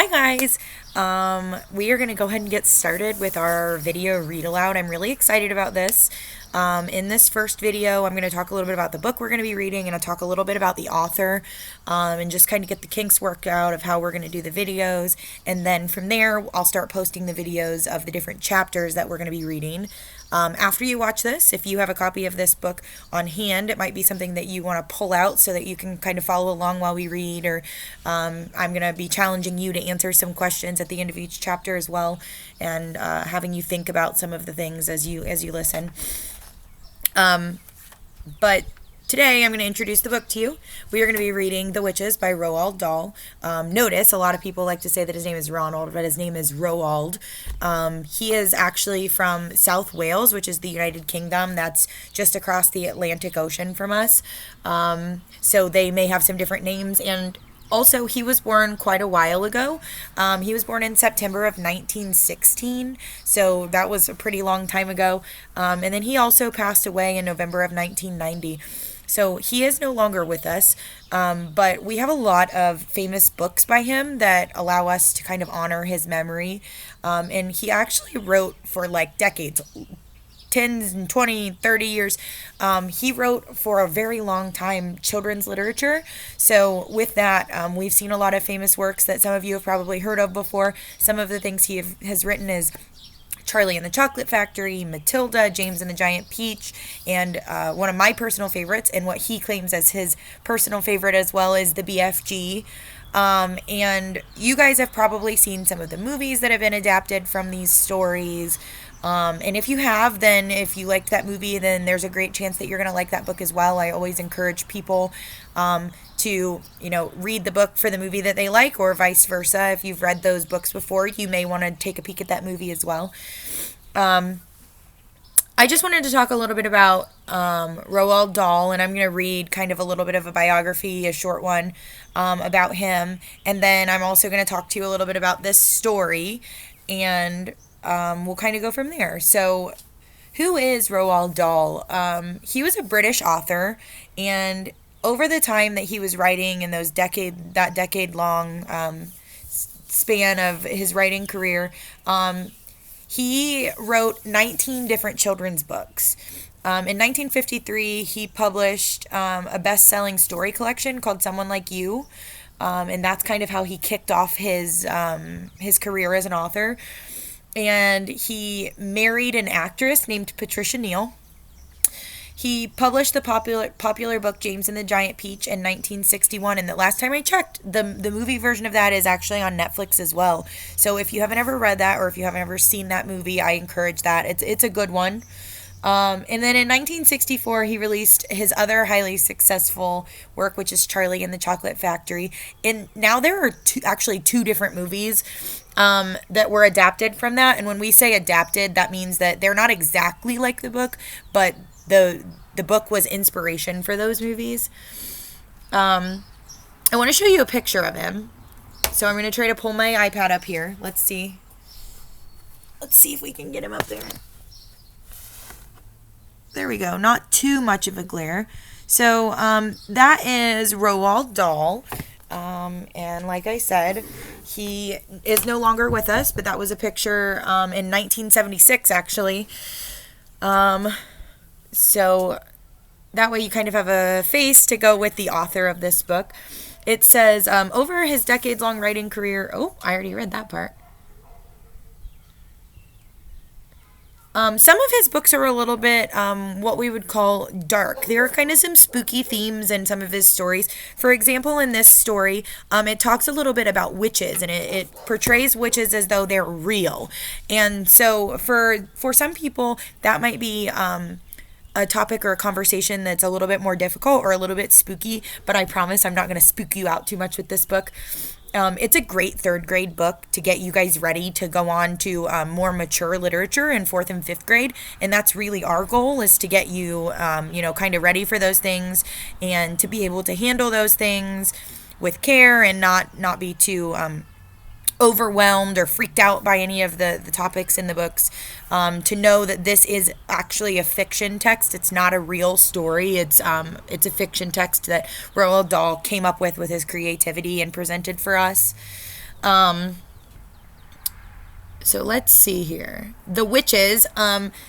Hi guys! We are going to go ahead and get started with our video read aloud. I'm really excited about this. In this first video, I'm going to talk a little bit about the book we're going to be reading, and I'll talk a little bit about the author, and just kind of get the kinks worked out of how we're going to do the videos. And then from there, I'll start posting the videos of the different chapters that we're going to be reading. After you watch this, if you have a copy of this book on hand, it might be something that you want to pull out so that you can kind of follow along while we read, or I'm going to be challenging you to answer some questions at the end of each chapter as well, and having you think about some of the things as you listen. But today I'm going to introduce the book to you. We are going to be reading The Witches by Roald Dahl. Notice a lot of people like to say that his name is Ronald, but his name is Roald. He is actually from South Wales, which is the United Kingdom. That's just across the Atlantic Ocean from us. So they may have some different names, and also, he was born quite a while ago. He was born in September of 1916, so that was a pretty long time ago. And then he also passed away in November of 1990. So he is no longer with us, but we have a lot of famous books by him that allow us to kind of honor his memory. And he actually wrote for like decades, 10 and 20, 30 years. He wrote for a very long time children's literature. So with that, we've seen a lot of famous works that some of you have probably heard of before. Some of the things he has written is Charlie and the Chocolate Factory, Matilda, James and the Giant Peach, and one of my personal favorites, and what he claims as his personal favorite as well, is the BFG. And you guys have probably seen some of the movies that have been adapted from these stories. And if you have, then if you liked that movie, then there's a great chance that you're going to like that book as well. I always encourage people to, read the book for the movie that they like, or vice versa. If you've read those books before, you may want to take a peek at that movie as well. I just wanted to talk a little bit about Roald Dahl, and I'm going to read kind of a little bit of a biography, a short one, about him. And then I'm also going to talk to you a little bit about this story, and we'll kind of go from there. So, who is Roald Dahl? He was a British author, and over the time that he was writing in that decade-long span of his writing career, he wrote 19 different children's books. In 1953, he published a best-selling story collection called Someone Like You, and that's kind of how he kicked off his career as an author. And he married an actress named Patricia Neal. He published the popular book James and the Giant Peach in 1961, and the last time I checked, the movie version of that is actually on Netflix as well. So if you haven't ever read that, or if you haven't ever seen that movie, I encourage that. It's a good one. And then in 1964, he released his other highly successful work, which is Charlie and the Chocolate Factory. And now there are two different movies that were adapted from that. And when we say adapted, that means that they're not exactly like the book, but the book was inspiration for those movies. I want to show you a picture of him. So I'm going to try to pull my iPad up here. Let's see if we can get him up there. There we go. Not too much of a glare. So that is Roald Dahl. And like I said, he is no longer with us, but that was a picture in 1976, actually. So that way you kind of have a face to go with the author of this book. It says, over his decades-long writing career... Oh, I already read that part. Some of his books are a little bit what we would call dark. There are kind of some spooky themes in some of his stories. For example, in this story, it talks a little bit about witches, and it portrays witches as though they're real. And so for some people, that might be a topic or a conversation that's a little bit more difficult or a little bit spooky, but I promise I'm not going to spook you out too much with this book. It's a great third grade book to get you guys ready to go on to more mature literature in fourth and fifth grade. And that's really our goal, is to get you, kind of ready for those things and to be able to handle those things with care and not be too overwhelmed or freaked out by any of the topics in the books, to know that this is actually a fiction text. It's not a real story. It's a fiction text that Roald Dahl came up with his creativity and presented for us. Um, so let's see here. The Witches.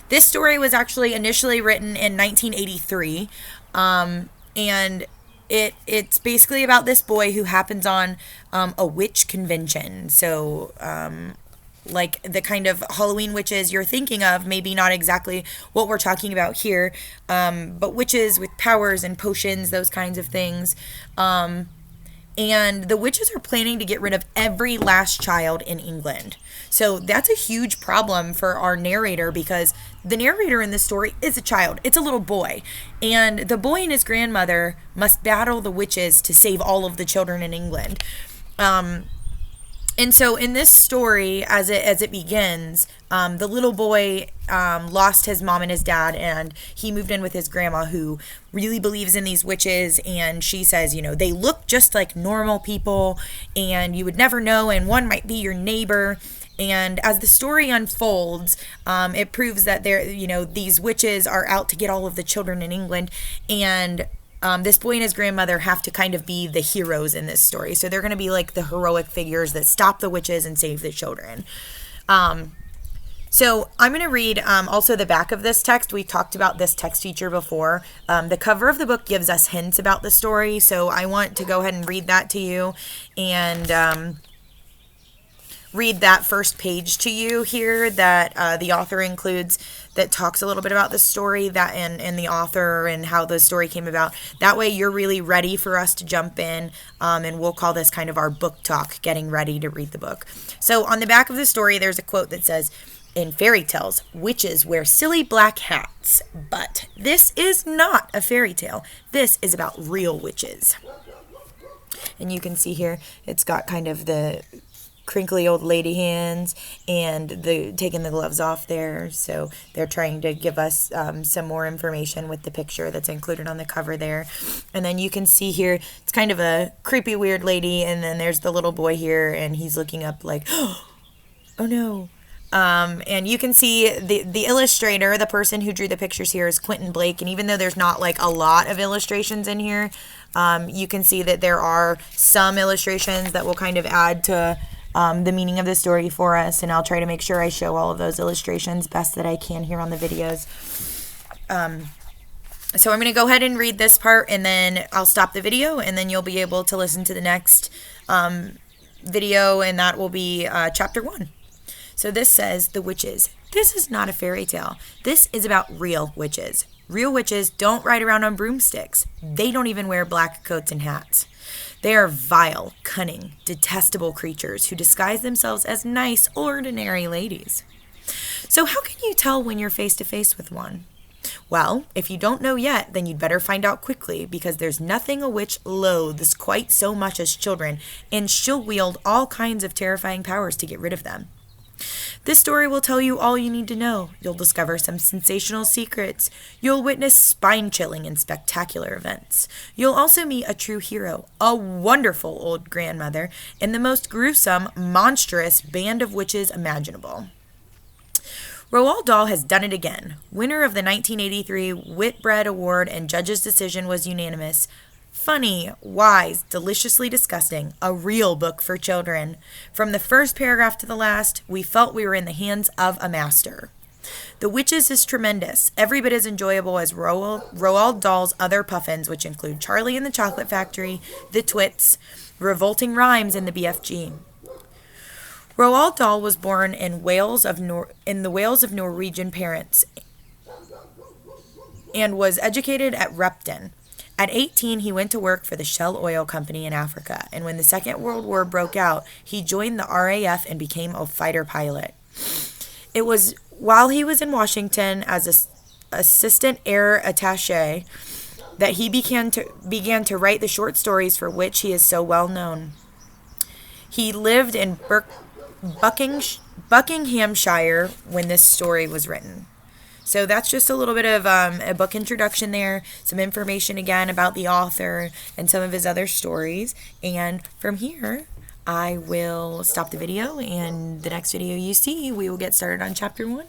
This story was actually initially written in 1983. And it's basically about this boy who happens on a witch convention. So like the kind of Halloween witches you're thinking of, maybe not exactly what we're talking about here, but witches with powers and potions, those kinds of things. And the witches are planning to get rid of every last child in England. So that's a huge problem for our narrator, because the narrator in this story is a child. It's a little boy. And the boy and his grandmother must battle the witches to save all of the children in England. And so in this story, as it begins, the little boy lost his mom and his dad, and he moved in with his grandma, who really believes in these witches. And she says, you know, they look just like normal people, and you would never know, and one might be your neighbor. And as the story unfolds, it proves that these witches are out to get all of the children in England, and this boy and his grandmother have to kind of be the heroes in this story. So they're going to be like the heroic figures that stop the witches and save the children. So I'm going to read also the back of this text. We talked about this text feature before. The cover of the book gives us hints about the story, so I want to go ahead and read that to you, and read that first page to you here that the author includes, that talks a little bit about the story, that and the author and how the story came about. That way you're really ready for us to jump in, and we'll call this kind of our book talk, getting ready to read the book. So on the back of the story, there's a quote that says, "In fairy tales, witches wear silly black hats, but this is not a fairy tale. This is about real witches." And you can see here, it's got kind of the crinkly old lady hands and the taking the gloves off there. So they're trying to give us some more information with the picture that's included on the cover there. And then you can see here, it's kind of a creepy, weird lady. And then there's the little boy here, and he's looking up like, oh no. And you can see the illustrator, the person who drew the pictures here, is Quentin Blake. And even though there's not like a lot of illustrations in here, you can see that there are some illustrations that will kind of add to the meaning of the story for us. And I'll try to make sure I show all of those illustrations best that I can here on the videos. So I'm going to go ahead and read this part, and then I'll stop the video, and then you'll be able to listen to the next video, and that will be chapter 1. So this says, "The Witches. This is not a fairy tale. This is about real witches. Real witches don't ride around on broomsticks. They don't even wear black coats and hats. They are vile, cunning, detestable creatures who disguise themselves as nice, ordinary ladies. So how can you tell when you're face to face with one? Well, if you don't know yet, then you'd better find out quickly, because there's nothing a witch loathes quite so much as children, and she'll wield all kinds of terrifying powers to get rid of them. This story will tell you all you need to know. You'll discover some sensational secrets. You'll witness spine-chilling and spectacular events. You'll also meet a true hero, a wonderful old grandmother, and the most gruesome, monstrous band of witches imaginable." Roald Dahl has done it again. Winner of the 1983 Whitbread Award, and judge's decision was unanimous. Funny, wise, deliciously disgusting, a real book for children. From the first paragraph to the last, we felt we were in the hands of a master. The Witches is tremendous, every bit as enjoyable as Roald Dahl's other puffins, which include Charlie and the Chocolate Factory, The Twits, Revolting Rhymes, and the BFG. Roald Dahl was born in the Wales of Norwegian parents, and was educated at Repton. At 18, he went to work for the Shell Oil Company in Africa, and when the Second World War broke out, he joined the RAF and became a fighter pilot. It was while he was in Washington as an assistant air attaché that he began to write the short stories for which he is so well known. He lived in Buckinghamshire when this story was written. So that's just a little bit of a book introduction there, some information again about the author and some of his other stories. And from here, I will stop the video, and the next video you see, we will get started on chapter 1.